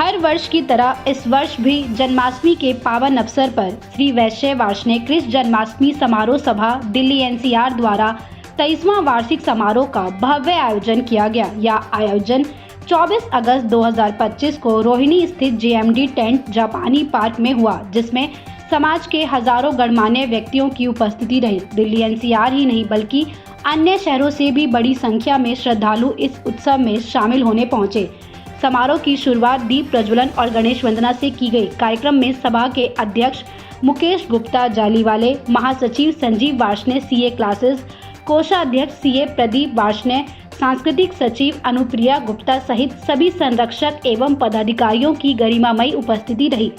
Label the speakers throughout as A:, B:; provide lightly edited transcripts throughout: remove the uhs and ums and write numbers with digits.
A: हर वर्ष की तरह इस वर्ष भी जन्माष्टमी के पावन अवसर पर श्री वैश्य वार्षिक कृष्ण जन्माष्टमी समारोह सभा दिल्ली एनसीआर द्वारा 23वां वार्षिक समारोह का भव्य आयोजन किया गया। यह आयोजन 24 अगस्त 2025 को रोहिणी स्थित जेएमडी टेंट जापानी पार्क में हुआ, जिसमें समाज के हजारों गणमान्य व्यक्तियों की उपस्थिति रही। दिल्ली एनसीआर ही नहीं बल्कि अन्य शहरों से भी बड़ी संख्या में श्रद्धालु इस उत्सव में शामिल होने पहुंचे। समारोह की शुरुआत दीप प्रज्वलन और गणेश वंदना से की गई। कार्यक्रम में सभा के अध्यक्ष मुकेश गुप्ता जालीवाले, महासचिव संजीव वार्ष्णेय सीए क्लासेस, कोषाध्यक्ष सीए प्रदीप वार्ष्णेय, सांस्कृतिक सचिव अनुप्रिया गुप्ता सहित सभी संरक्षक एवं पदाधिकारियों की गरिमामयी उपस्थिति रही।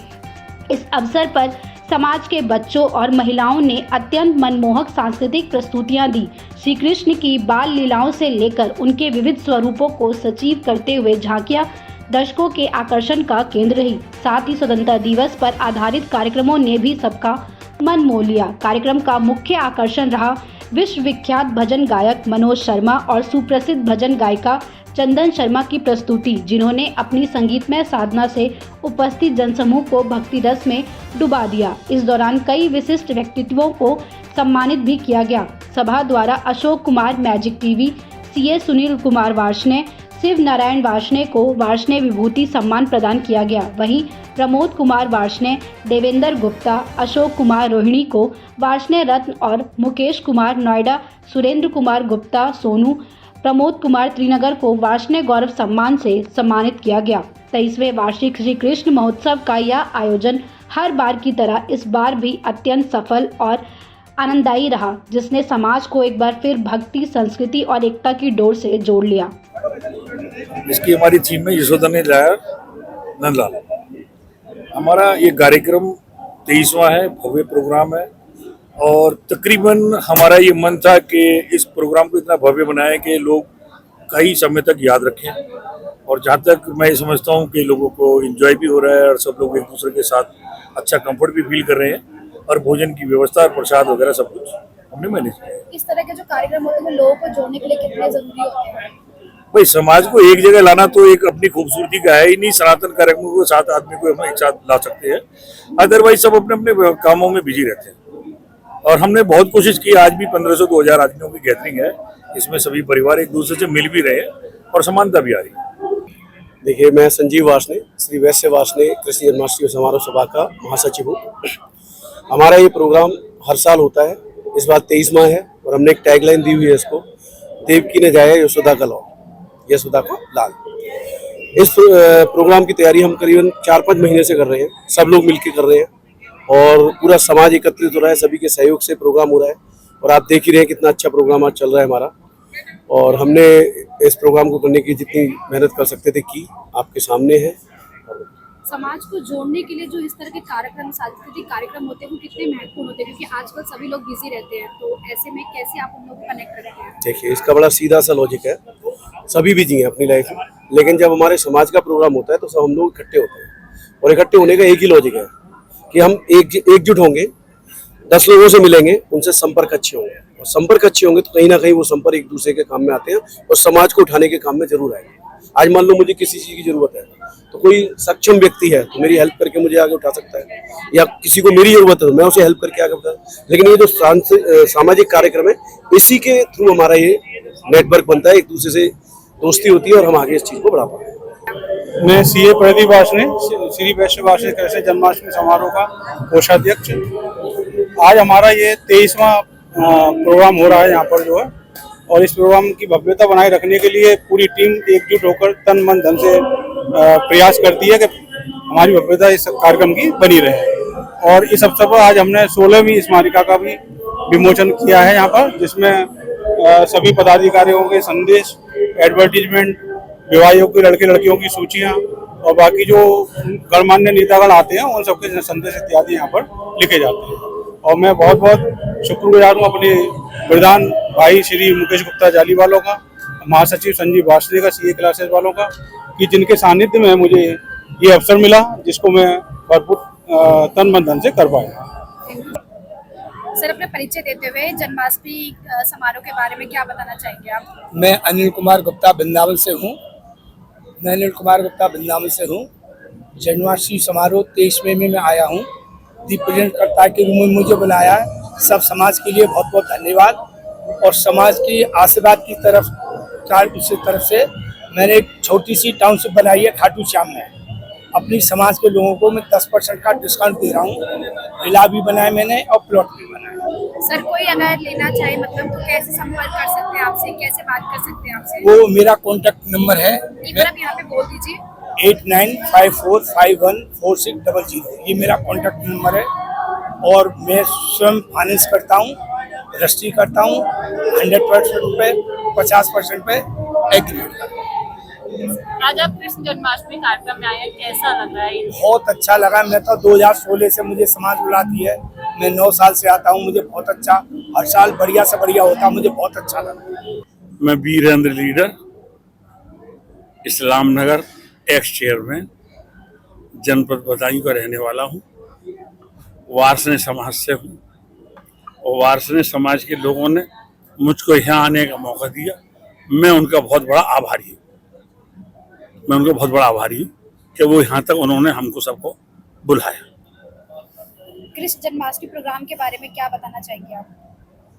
A: इस अवसर पर समाज के बच्चों और महिलाओं ने अत्यंत मनमोहक सांस्कृतिक प्रस्तुतियां दी। श्री कृष्ण की बाल लीलाओं से लेकर उनके विविध स्वरूपों को सजीव करते हुए झांकियां दर्शकों के आकर्षण का केंद्र रही। साथ ही स्वतंत्रता दिवस पर आधारित कार्यक्रमों ने भी सबका मन मोह लिया। कार्यक्रम का मुख्य आकर्षण रहा विश्व विख्यात भजन गायक मनोज शर्मा और सुप्रसिद्ध भजन गायिका चंदन शर्मा की प्रस्तुति, जिन्होंने अपनी संगीतमय साधना से उपस्थित जनसमूह को भक्ति रस में डुबा दिया। इस दौरान कई विशिष्ट व्यक्तित्वों को सम्मानित भी किया गया। सभा द्वारा Ashok Kumar magic TV, CA Sunil Kumar Varshney, Shiv Narayan Varshney को वार्ष्णेय विभूति सम्मान प्रदान किया गया। वहीं प्रमोद कुमार वार्ष्णेय, देवेंद्र गुप्ता, अशोक कुमार रोहिणी को वार्ष्णेय रत्न और मुकेश कुमार नोएडा, सुरेंद्र कुमार गुप्ता सोनू, प्रमोद कुमार त्रिनगर को वार्ष्णेय गौरव सम्मान से सम्मानित किया गया। 23वें वार्षिक श्री कृष्ण महोत्सव का यह आयोजन हर बार की तरह इस बार भी अत्यंत सफल और आनंददायी रहा, जिसने समाज को एक बार फिर भक्ति, संस्कृति और एकता की डोर से जोड़ लिया।
B: इसकी हमारी थीम में यशोदा ने लाया नंदलाल। हमारा ये कार्यक्रम 23वां है, भव्य प्रोग्राम है और तकरीबन हमारा ये मन था कि इस प्रोग्राम को इतना भव्य बनाएं कि लोग कई समय तक याद रखें। और जहाँ तक मैं ये समझता हूँ कि लोगों को एंजॉय भी हो रहा है और सब लोग एक दूसरे के साथ अच्छा कंफर्ट भी फील कर रहे हैं और भोजन की व्यवस्था और प्रसाद वगैरह सब कुछ हमने मैनेज किया।
C: इस तरह के जो कार्यक्रम होते हैं लोगों को जोड़ने के लिए कितने जरूरी होते हैं?
B: भाई, समाज को एक जगह लाना तो एक अपनी खूबसूरती का है ही नहीं। सनातन कार्यक्रमों को 7 आदमी को हम एक साथ ला सकते हैं, अदरवाइज सब अपने अपने कामों में बिजी रहते हैं। और हमने बहुत कोशिश की। आज भी 1500-2000 आदमियों की गैदरिंग है। इसमें सभी परिवार एक दूसरे से मिल भी रहे हैं और समानता भी आ रही है।
D: देखिए, मैं संजीव वार्ष्णेय, श्री वैश्य वार्ष्णेय कृष्ण जन्माष्टमी समारोह सभा का महासचिव हूँ। हमारा ये प्रोग्राम हर साल होता है, इस बार 23वां है और हमने एक टैगलाइन दी हुई है इसको, देवकी ने जाया यशोदा का लौ, यशोदा का लाल। इस प्रोग्राम की तैयारी हम करीबन 4-5 महीने से कर रहे हैं। सब लोग मिलकर कर रहे हैं और पूरा समाज एकत्रित हो रहा है। सभी के सहयोग से प्रोग्राम हो रहा है और आप देख ही रहे हैं कितना अच्छा प्रोग्राम आज चल रहा है हमारा। और हमने इस प्रोग्राम को करने की जितनी मेहनत कर सकते थे की, आपके सामने है।
C: समाज को जोड़ने के लिए जो इस तरह के कार्यक्रम, सांस्कृतिक कार्यक्रम होते हैं, वो कितने महत्वपूर्ण होते हैं? क्योंकि आजकल सभी लोग बिजी रहते हैं, तो ऐसे में कैसे आप उन लोगों को कनेक्ट करते हैं?
D: देखिए, इसका बड़ा सीधा सा लॉजिक है। सभी बिजी हैं अपनी लाइफ में, लेकिन जब हमारे समाज का प्रोग्राम होता है तो सब हम लोग इकट्ठे होते हैं और इकट्ठे होने का एक ही लॉजिक है कि हम एकजुट होंगे, 10 लोगों से मिलेंगे, उनसे संपर्क अच्छे होंगे और संपर्क अच्छे होंगे तो कहीं ना कहीं वो संपर्क एक दूसरे के काम में आते हैं और समाज को उठाने के काम में जरूर आएंगे। आज मान लो मुझे किसी चीज़ की जरूरत है तो कोई सक्षम व्यक्ति है तो मेरी हेल्प करके मुझे आगे उठा सकता है, या किसी को मेरी जरूरत है तो मैं उसे हेल्प करके आगे उठा। लेकिन ये जो सामाजिक कार्यक्रम है, इसी के थ्रू हमारा ये नेटवर्क बनता है, एक दूसरे से दोस्ती होती है और हम आगे इस चीज़ को बढ़ा पाते हैं।
E: मैं सीए प्रदीप वार्ष्णेय, श्री वैश्य वार्षिक कृष्ण जन्माष्टमी समारोह का कोषाध्यक्ष। आज हमारा ये 23वां प्रोग्राम हो रहा है यहाँ पर जो है, और इस प्रोग्राम की भव्यता बनाए रखने के लिए पूरी टीम एकजुट होकर तन मन धन से प्रयास करती है कि हमारी भव्यता इस कार्यक्रम की बनी रहे। और इस अवसर पर आज हमने 16वीं स्मारिका का भी विमोचन किया है यहाँ पर, जिसमें सभी पदाधिकारियों के संदेश, एडवर्टीजमेंट, विवाह योग्य लड़के लड़कियों की सूचियाँ और बाकी जो गणमान्य नेतागण आते हैं उन सबके संदेश इत्यादि यहाँ पर लिखे जाते हैं। और मैं बहुत बहुत शुक्रगुजार हूँ अपने प्रधान भाई श्री मुकेश गुप्ता जाली वालों का, महासचिव संजीव वार्ष्णेय का, सीए क्लासेस वालों का, कि जिनके सानिध्य में मुझे ये अवसर मिला, जिसको मैं भरपूर तन मन धन से कर पाया।
C: सर, अपना परिचय देते हुए जन्माष्टमी समारोह के बारे में क्या बताना चाहेंगे आप?
F: मैं अनिल कुमार गुप्ता वृंदावन से हूँ। जन्माष्टमी समारोह 23वें में मैं आया हूँ। रिप्रेजेंटकर्ता के रूप में मुझे बुलाया है। सब समाज के लिए बहुत बहुत धन्यवाद। और समाज की आशीर्वाद की तरफ से मैंने एक छोटी सी टाउनशिप बनाई है खाटू श्याम में। अपनी समाज के लोगों को मैं 10% का डिस्काउंट दे रहा हूँ। विला भी बनाया मैंने और प्लॉट भी बनाया।
C: सर कोई अगर लेना चाहे मतलब तो कैसे संपर्क कर सकते हैं आपसे, कैसे बात कर सकते हैं आपसे?
F: वो मेरा कॉन्टैक्ट नंबर है
C: एक बार आप यहाँ पे बोल दीजिए।
F: 8954514600। ये मेरा कॉन्टैक्ट नंबर है। और मैं स्वयं फाइनेंस करता हूँ, रजिस्ट्री करता हूँ 100% पे, 50% पे एग्रीमेंट करता हूँ।
G: आज आप कृष्ण जन्माष्टमी कार्यक्रम में आए हैं, कैसा लग रहा है?
F: बहुत अच्छा लगा। मैं तो 2016 से मुझे समाज बुलाती है। मैं 9 साल से आता हूँ। मुझे बहुत अच्छा, हर साल बढ़िया से बढ़िया होता। मुझे बहुत अच्छा लगा।
B: मैं वीरेंद्र लीडर, इस्लाम नगर एक्स चेयरमैन, जनपद बदायूं का रहने वाला हूँ। वार्ष्णेय समाज से हूँ और वार्ष्णेय समाज के लोगों ने मुझको यहाँ आने का मौका दिया। मैं उनका बहुत बड़ा आभारी हूँ। कि वो यहाँ तक उन्होंने हमको सबको बुलाया।
C: कृष्ण जन्माष्टमी प्रोग्राम के बारे में क्या बताना चाहेंगे आप?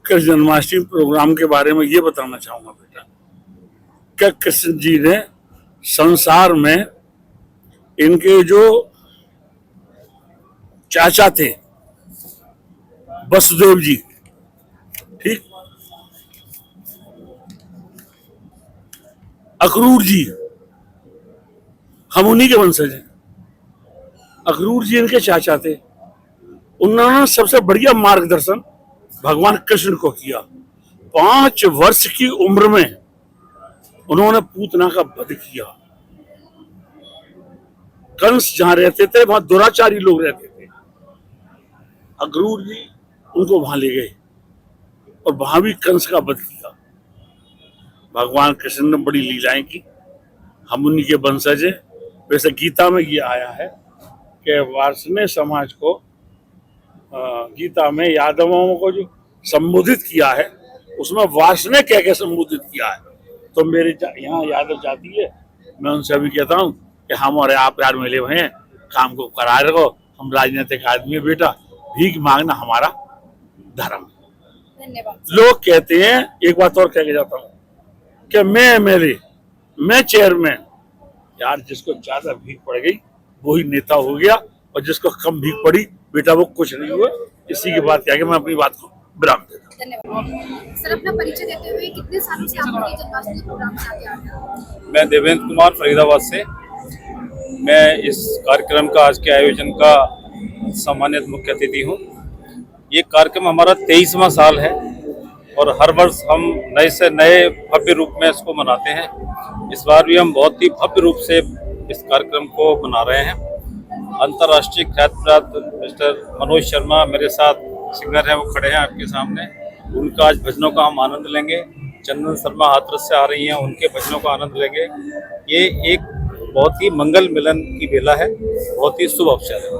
B: कृष्ण जन्माष्टमी प्रोग्राम के बारे में ये बताना चाहूँगा बेटा कि कृष्ण जी ने संसार में इनके जो चाचा थे वसुदेव जी, ठीक, अक्रूर जी, हम उन्हीं के वंशज हैं। अक्रूर जी इनके चाचा थे। उन्होंने सबसे बढ़िया मार्गदर्शन भगवान कृष्ण को किया। 5 वर्ष की उम्र में उन्होंने पूतना का वध किया। कंस जहां रहते थे वहां दुराचारी लोग रहते थे। अक्रूर जी उनको वहां ले गए और वहां भी कंस का वध किया। भगवान कृष्ण ने बड़ी लीलाएं की। हम उन्हीं के वंशज हैं। वैसे गीता में ये आया है कि वार्ष्णेय समाज को गीता में यादवों को जो संबोधित किया है उसमें वार्ष्णेय कह के संबोधित किया है। तो मेरे यहाँ यादव जाति है। मैं उनसे अभी कहता हूँ कि हम और आप यार मिले हुए हैं, काम को करा रखो। हम राजनीतिक आदमी है बेटा, भीख मांगना हमारा धर्म।
C: धन्यवाद।
B: लोग कहते हैं, एक बात और कह के जाता हूँ कि मैं एमएलए, मैं चेयरमैन। यार जिसको ज्यादा भीख पड़ गई वही नेता हो गया और जिसको कम भीख पड़ी बेटा वो कुछ नहीं हुआ। इसी की बात कह के मैं अपनी बात को विराम देता हूँ।
C: धन्यवाद। सर अपना परिचय देते हुए कितने सालों से आप लोग जन्माष्टमी प्रोग्राम में आते आ रहे हैं?
H: मैं देवेंद्र कुमार फरीदाबाद से। मैं इस कार्यक्रम का आज के आयोजन का सम्मानित मुख्य अतिथि हूँ। ये कार्यक्रम हमारा 23वां साल है और हर वर्ष हम नए से नए भव्य रूप में इसको मनाते हैं। इस बार भी हम बहुत ही भव्य रूप से इस कार्यक्रम को मना रहे हैं। अंतर्राष्ट्रीय ख्याति प्राप्त मिस्टर मनोज शर्मा मेरे साथ सिंगर हैं, वो खड़े हैं आपके सामने। उनका आज भजनों का हम आनंद लेंगे। चंदन शर्मा हाथरस से आ रही हैं, उनके भजनों का आनंद लेंगे। ये एक बहुत ही मंगल मिलन की बेला है, बहुत ही शुभ अवसर है।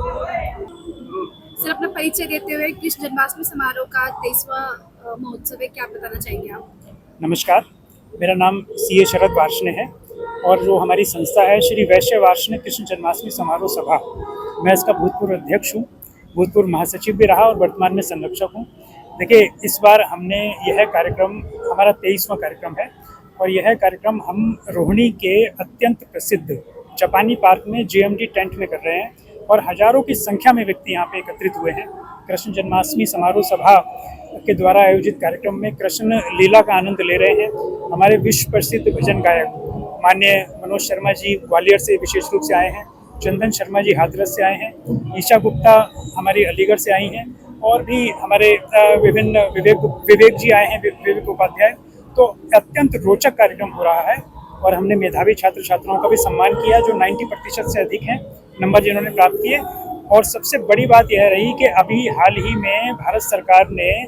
C: सर अपना परिचय देते हुए कृष्ण जन्माष्टमी समारोह का 23वां महोत्सव है, क्या बताना चाहेंगे आप?
I: नमस्कार, मेरा नाम सीए शरद वार्ष्णेय है और जो हमारी संस्था है श्री वैश्य वार्ष्णेय कृष्ण जन्माष्टमी समारोह सभा, मैं इसका भूतपूर्व अध्यक्ष हूँ, भूतपूर्व महासचिव भी रहा और वर्तमान में संरक्षक हूँ। देखिए, इस बार हमने यह कार्यक्रम, हमारा 23वां कार्यक्रम है और यह कार्यक्रम हम रोहिणी के अत्यंत प्रसिद्ध जापानी पार्क में जेएमडी टेंट में कर रहे हैं और हजारों की संख्या में व्यक्ति यहाँ पे एकत्रित हुए हैं। कृष्ण जन्माष्टमी समारोह सभा के द्वारा आयोजित कार्यक्रम में कृष्ण लीला का आनंद ले रहे हैं। हमारे विश्व प्रसिद्ध भजन गायक माननीय मनोज शर्मा जी ग्वालियर से विशेष रूप से आए हैं, चंदन शर्मा जी हाथरस से आए हैं, ईशा गुप्ता हमारी अलीगढ़ से आई हैं और भी हमारे विभिन्न विवेक जी आए हैं, विवेक उपाध्याय। तो अत्यंत रोचक कार्यक्रम हो रहा है और हमने मेधावी छात्र छात्राओं का भी सम्मान किया जो 90% से अधिक हैं नंबर जिन्होंने प्राप्त किए। और सबसे बड़ी बात यह रही कि अभी हाल ही में भारत सरकार ने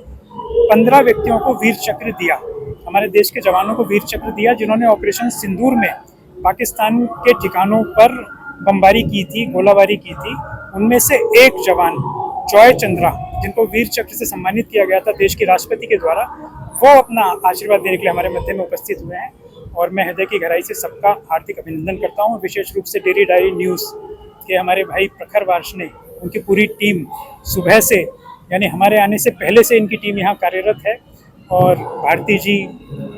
I: 15 व्यक्तियों को वीर चक्र दिया, हमारे देश के जवानों को वीर चक्र दिया जिन्होंने ऑपरेशन सिंदूर में पाकिस्तान के ठिकानों पर बमबारी की थी, गोलाबारी की थी। उनमें से एक जवान जॉय चंद्रा, जिनको वीर चक्र से सम्मानित किया गया था देश के राष्ट्रपति के द्वारा, वो अपना आशीर्वाद देने के लिए हमारे मध्य में उपस्थित हुए हैं और मैं हृदय की गहराई से सबका हार्दिक अभिनंदन करता हूँ। विशेष रूप से डेली डायरी न्यूज़ कि हमारे भाई प्रखर वार्ष्णेय, उनकी पूरी टीम सुबह से, यानी हमारे आने से पहले से इनकी टीम यहाँ कार्यरत है। और भारती जी,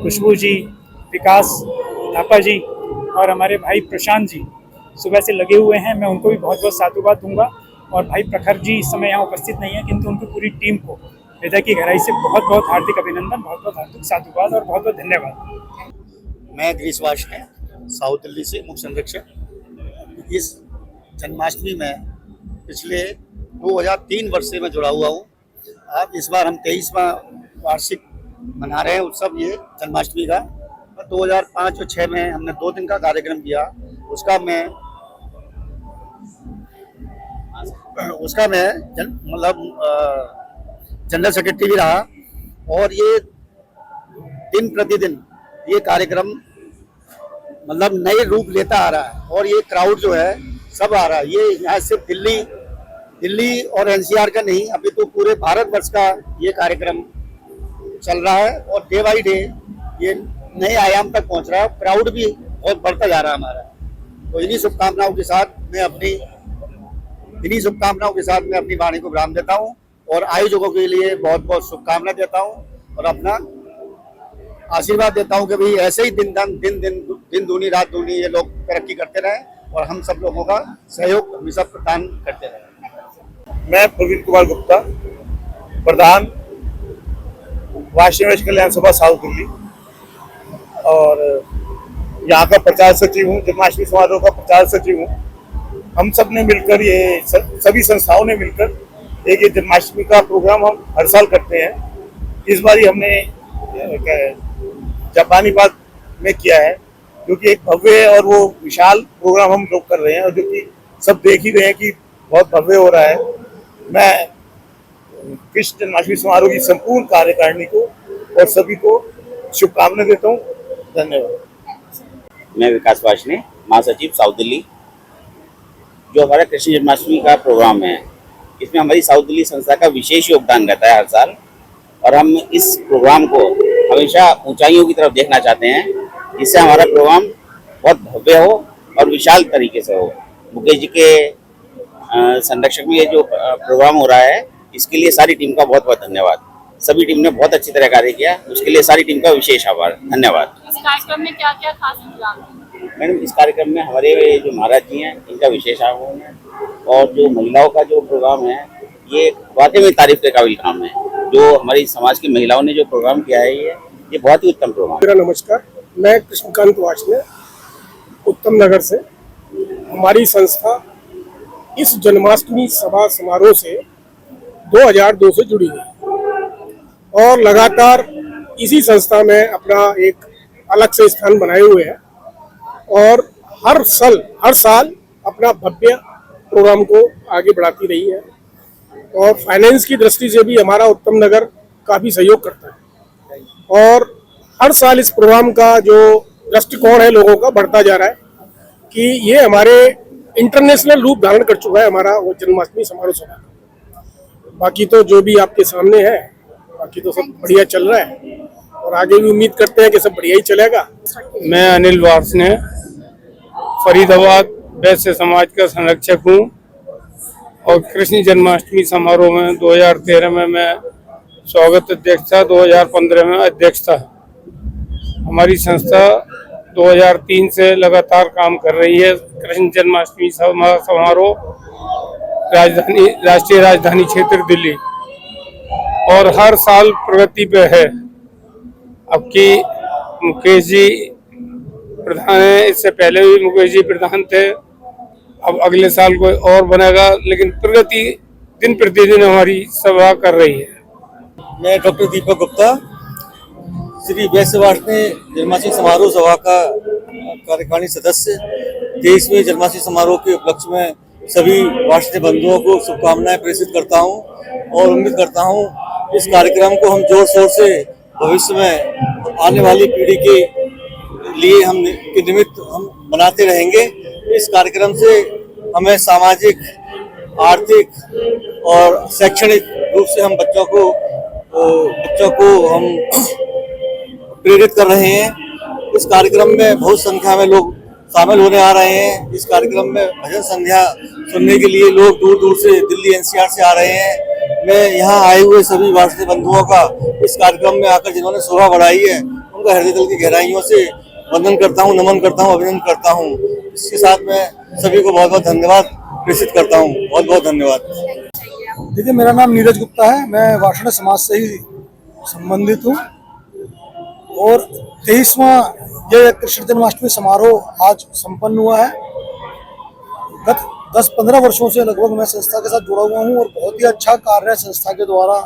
I: खुशबू जी, विकास थापा जी और हमारे भाई प्रशांत जी सुबह से लगे हुए हैं। मैं उनको भी बहुत बहुत साधुवाद दूंगा। और भाई प्रखर जी इस समय यहाँ उपस्थित नहीं है, किंतु उनकी पूरी टीम को हृदय की गहराई से बहुत बहुत हार्दिक अभिनंदन, बहुत बहुत हार्दिक साधुवाद और बहुत बहुत धन्यवाद।
J: मैं गिरीश वार्ष्णेय, साउथ दिल्ली से मुख्य संरक्षक। इस जन्माष्टमी में पिछले 2003 वर्ष से मैं जुड़ा हुआ हूँ। अब इस बार हम 23वां वार्षिक मना रहे हैं उत्सव ये जन्माष्टमी का। 2005 और 6 में हमने 2 दिन का कार्यक्रम किया। उसका मैं जनरल सेक्रेटरी भी रहा। और ये दिन प्रतिदिन ये कार्यक्रम मतलब नए रूप लेता आ रहा है। और ये क्राउड जो है सब आ रहा है। ये यहाँ सिर्फ दिल्ली और एनसीआर का नहीं, अभी तो पूरे भारतवर्ष का ये कार्यक्रम चल रहा है। और डे बाई डे ये नए आयाम तक पहुंच रहा है। क्राउड भी बहुत बढ़ता जा रहा है हमारा। तो इन्हीं शुभकामनाओं के साथ मैं अपनी वाणी को विराम देता हूं और आयोजकों के लिए बहुत बहुत शुभकामनाएं देता हूं और अपना आशीर्वाद देता हूं कि भाई ऐसे ही दिन दूनी रात दूनी ये लोग तरक्की करते रहें और हम सब लोगों का सहयोग हमेशा प्रदान करते रहें।
K: मैं प्रवीण कुमार गुप्ता, प्रधान वार्षिक कल्याण सभा साउथ दिल्ली और यहाँ का प्रचार सचिव हूँ, जन्माष्टमी समारोह का प्रचार सचिव हूँ। हम सब ने मिलकर सभी संस्थाओं ने मिलकर एक ये जन्माष्टमी का प्रोग्राम हम हर साल करते हैं। इस बार हमने जापानी बाग में किया है, जो कि एक भव्य और वो विशाल प्रोग्राम हम लोग कर रहे हैं और जो कि सब देख ही रहे हैं कि बहुत भव्य हो रहा है। मैं कृष्ण जन्माष्टमी समारोह की संपूर्ण कार्यकारिणी को और सभी को शुभकामनाएं देता हूँ। धन्यवाद।
L: मैं विकास वार्ष्णेय, महासचिव साउथ दिल्ली। जो हमारा कृष्ण जन्माष्टमी का प्रोग्राम है, इसमें हमारी साउथ दिल्ली संस्था का विशेष योगदान रहता है हर साल। और हम इस प्रोग्राम को हमेशा ऊंचाइयों की तरफ देखना चाहते हैं, जिससे हमारा प्रोग्राम बहुत भव्य हो और विशाल तरीके से हो। मुकेश जी के संरक्षक में ये जो प्रोग्राम हो रहा है, इसके लिए सारी टीम का बहुत बहुत धन्यवाद। सभी टीम ने बहुत अच्छी तरह कार्य किया, उसके लिए सारी टीम का विशेष आभार, धन्यवाद।
G: इस कार्यक्रम में क्या क्या खास इंतजाम है?
L: मैडम, इस कार्यक्रम में हमारे जो महाराज जी हैं, इनका विशेष आह्वान है। और जो महिलाओं का जो प्रोग्राम है, ये वाकई में तारीफ के काबिल काम है। जो हमारी समाज की महिलाओं ने जो प्रोग्राम किया है, ये बहुत ही उत्तम प्रोग्राम है।
F: मेरा नमस्कार, मैं कृष्णकांत वार्ष्णेय, उत्तम नगर से। हमारी संस्था इस जन्माष्टमी सभा समारोह से 2002 से जुड़ी है और लगातार इसी संस्था में अपना एक अलग से स्थान बनाए हुए है और हर साल अपना भव्य प्रोग्राम को आगे बढ़ाती रही है। और फाइनेंस की दृष्टि से भी हमारा उत्तम नगर काफ़ी सहयोग करता है और हर साल इस प्रोग्राम का जो दृष्टिकोण है लोगों का बढ़ता जा रहा है कि ये हमारे इंटरनेशनल रूप धारण कर चुका है हमारा वो जन्माष्टमी समारोह सभा। बाकी तो जो भी आपके सामने है, बाकी तो सब बढ़िया चल रहा है और आगे भी उम्मीद करते हैं कि सब बढ़िया ही चलेगा।
E: मैं अनिल वार्ष्णेय, फरीदाबाद वैश्य समाज का संरक्षक हूँ और कृष्ण जन्माष्टमी समारोह में 2013 में मैं स्वागत अध्यक्ष था, 2015 में अध्यक्ष था। हमारी संस्था 2003 से लगातार काम कर रही है। कृष्ण जन्माष्टमी समारोह राष्ट्रीय राजधानी क्षेत्र दिल्ली और हर साल प्रगति पे है। अब की मुकेश जी प्रधान है, इससे पहले भी मुकेश जी प्रधान थे। अब अगले साल कोई और बनेगा, लेकिन प्रगति दिन प्रतिदिन हमारी सभा कर रही है।
J: मैं डॉक्टर दीपक गुप्ता, श्री वैश्य वार्ष्णेय जन्माष्टमी समारोह सभा का कार्यकारिणी सदस्य। 23वें जन्माष्टमी समारोह के उपलक्ष्य में सभी वार्षिक बंधुओं को शुभकामनाएं प्रेषित करता हूं और उम्मीद करता हूं इस कार्यक्रम को हम जोर शोर से भविष्य में आने वाली पीढ़ी के लिए के निमित्त हम बनाते रहेंगे। इस कार्यक्रम से हमें सामाजिक, आर्थिक और शैक्षणिक रूप से हम बच्चों को हम प्रेरित कर रहे हैं। इस कार्यक्रम में बहुत संख्या में लोग शामिल होने आ रहे हैं। इस कार्यक्रम में भजन संध्या सुनने के लिए लोग दूर दूर से दिल्ली एनसीआर से आ रहे हैं। मैं यहाँ आए हुए सभी वार्षिक बंधुओं का इस कार्यक्रम में आकर जिन्होंने शोभा बढ़ाई है उनका हृदय दिल की गहराइयों से वंदन करता हूँ, नमन करता हूँ, अभिनंदन करता हूँ। इसके साथ मैं सभी को बहुत बहुत धन्यवाद प्रेषित करता हूँ। बहुत बहुत धन्यवाद।
F: देखिए, मेरा नाम नीरज गुप्ता है, मैं वार्षण समाज से ही संबंधित हूँ और 23वां ये कृष्ण जन्माष्टमी समारोह आज संपन्न हुआ है। गत 10-15 वर्षों से लगभग मैं संस्था के साथ जुड़ा हुआ हूँ और बहुत ही अच्छा कार्य संस्था के द्वारा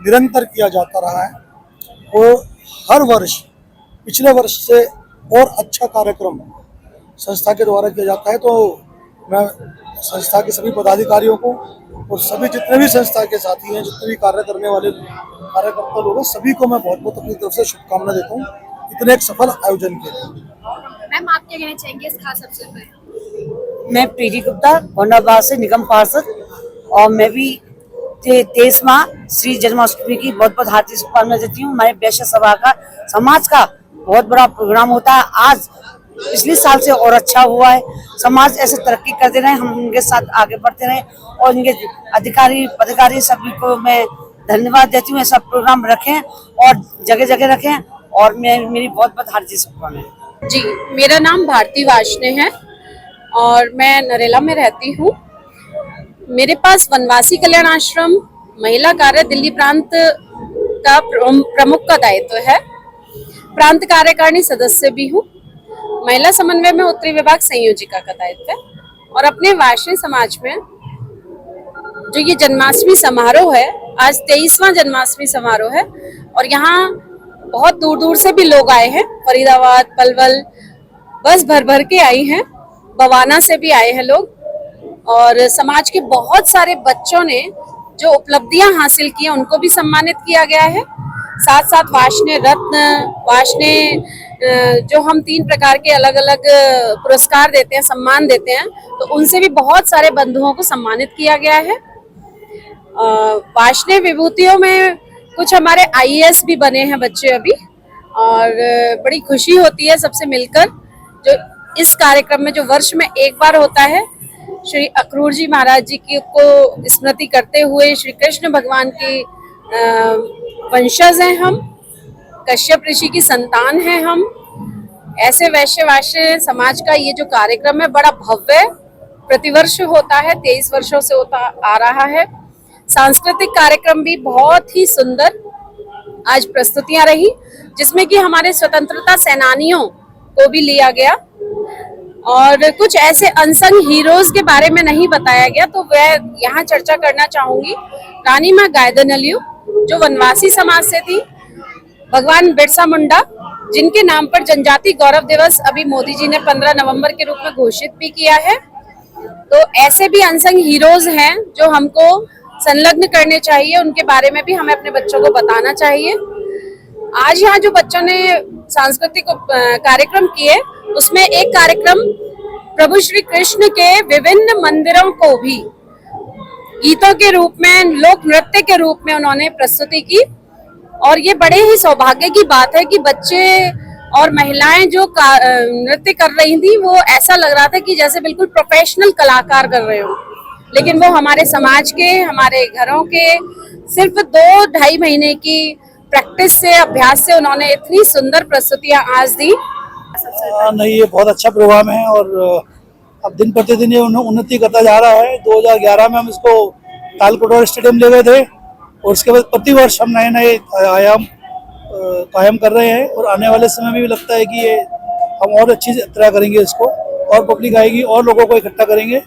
F: निरंतर किया जाता रहा है और हर वर्ष पिछले वर्ष से और अच्छा कार्यक्रम संस्था के द्वारा किया जाता है। तो मैं संस्था के सभी पदाधिकारियों को और सभी जितने भी संस्था के साथी हैं, जितने भी कार्य करने वाले कार्यकर्ता लोग हैं, सभी को मैं बहुत बहुत अपनी तरफ से शुभकामना देता हूँ इतने एक सफल आयोजन के लिए।
C: मैम, आप क्या कहना चाहेंगे इस खास अवसर पर?
M: मैं प्रीति गुप्ता होंडाबाद से निगम पार्षद और मैं भी 23वां श्री जन्माष्टमी की बहुत बहुत हार्दिक शुभकामना देती हूँ। हमारे वैश्य सभा का समाज का बहुत बड़ा प्रोग्राम होता है। आज पिछले साल से और अच्छा हुआ है। समाज ऐसे तरक्की करते रहे, हम उनके साथ आगे बढ़ते रहे और उनके अधिकारी पदाधिकारी सभी को मैं धन्यवाद देती हूँ। ऐसा प्रोग्राम रखें और जगह जगह रखें और मेरी बहुत बहुत हार्दिक शुभकामनाएं।
G: जी, मेरा नाम भारती वार्ष्णे है और मैं नरेला में रहती हूँ। मेरे पास वनवासी कल्याण आश्रम महिला कार्य दिल्ली प्रांत का प्रमुख का दायित्व है। प्रांत कार्यकारिणी सदस्य भी हूँ। महिला समन्वय में उत्तरी विभाग संयोजिका का दायित्व है और अपने वार्षिक समाज में जो ये जन्माष्टमी समारोह है, आज 23वां जन्माष्टमी समारोह है और यहाँ बहुत दूर दूर से भी लोग आए हैं। फरीदाबाद, पलवल बस भर भर के आई हैं, बवाना से भी आए हैं लोग और समाज के बहुत सारे बच्चों ने जो उपलब्धियां हासिल की हैं उनको भी सम्मानित किया गया है। साथ साथ वार्षणे रत्न, वार्षणे जो हम 3 प्रकार के अलग अलग पुरस्कार देते हैं, सम्मान देते हैं, तो उनसे भी बहुत सारे बंधुओं को सम्मानित किया गया है। वार्षणे विभूतियों में कुछ हमारे IAS भी बने हैं बच्चे अभी और बड़ी खुशी होती है सबसे मिलकर। जो इस कार्यक्रम में जो वर्ष में एक बार होता है, श्री अक्रूर जी महाराज जी की को स्मृति करते हुए श्री कृष्ण भगवान की वंशज हैं हम, कश्यप ऋषि की संतान हैं हम। ऐसे वैश्य समाज का ये जो कार्यक्रम है बड़ा भव्य प्रतिवर्ष होता है, 23 वर्षों से होता आ रहा है। सांस्कृतिक कार्यक्रम भी बहुत ही सुंदर आज प्रस्तुतियां रही, जिसमें कि हमारे स्वतंत्रता सेनानियों को भी लिया गया और कुछ ऐसे अनसंग हीरोज के बारे में नहीं बताया गया, तो वह यहाँ चर्चा करना चाहूंगी। रानी माँ गायदनलियू जो वनवासी समाज से थी, भगवान बिरसा मुंडा जिनके नाम पर जनजाति गौरव दिवस अभी मोदी जी ने 15 नवंबर के रूप में घोषित भी किया है। तो ऐसे भी अनसंग हीरोज हैं जो हमको संलग्न करने चाहिए, उनके बारे में भी हमें अपने बच्चों को बताना चाहिए। आज यहाँ जो बच्चों ने सांस्कृतिक कार्यक्रम किए, उसमें एक कार्यक्रम प्रभु श्री कृष्ण के विभिन्न मंदिरों को भी गीतों के रूप में, लोक नृत्य के रूप में उन्होंने प्रस्तुति की और ये बड़े ही सौभाग्य की बात है कि बच्चे और महिलाएं जो नृत्य कर रही थी वो ऐसा लग रहा था कि जैसे बिल्कुल प्रोफेशनल कलाकार कर रहे हो, लेकिन वो हमारे समाज के, हमारे घरों के सिर्फ 2-2.5 महीने की प्रैक्टिस से, अभ्यास से उन्होंने इतनी सुंदर प्रस्तुतियां आज दी।
F: नहीं, ये बहुत अच्छा प्रोग्राम है और अब दिन प्रतिदिन ये उन्नति करता जा रहा है। 2011 में हम इसको तालकोटोर स्टेडियम ले गए थे और उसके बाद प्रतिवर्ष हम नए नए आयाम कायम कर रहे हैं और आने वाले समय में भी लगता है कि ये हम और अच्छी तरह करेंगे इसको, और पब्लिक आएगी और लोगों को इकट्ठा करेंगे।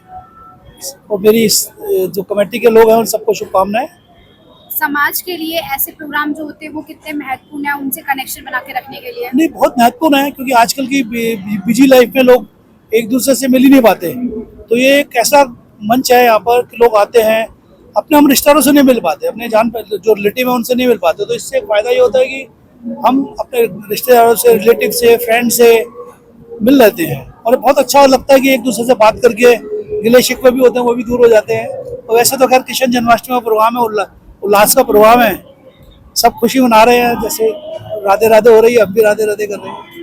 F: और मेरी जो कमेटी के लोग हैं उन सबको शुभकामनाएं।
C: समाज के लिए ऐसे प्रोग्राम जो होते हैं वो कितने महत्वपूर्ण है, उनसे कनेक्शन बना के रखने के लिए?
F: नहीं, बहुत महत्वपूर्ण है क्योंकि आजकल की बिजी लाइफ में लोग एक दूसरे से मिल ही नहीं पाते, तो ये एक ऐसा मंच है यहाँ पर कि लोग आते हैं, अपने हम रिश्तेदारों से नहीं मिल पाते, अपने जो रिलेटिव है उनसे नहीं मिल पाते, तो इससे फायदा ये होता है कि हम अपने रिश्तेदारों से, रिलेटिव से, फ्रेंड से मिल लेते हैं और बहुत अच्छा लगता है कि एक दूसरे से बात करके गिले शिकवे भी होते हैं वो भी दूर हो जाते हैं। तो वैसे तो खैर कृष्ण जन्माष्टमी का प्रोग्राम है, उल्लास का प्रोग्राम है, सब खुशी मना रहे हैं, जैसे राधे राधे हो रही है, अब भी राधे राधे कर रहे हैं।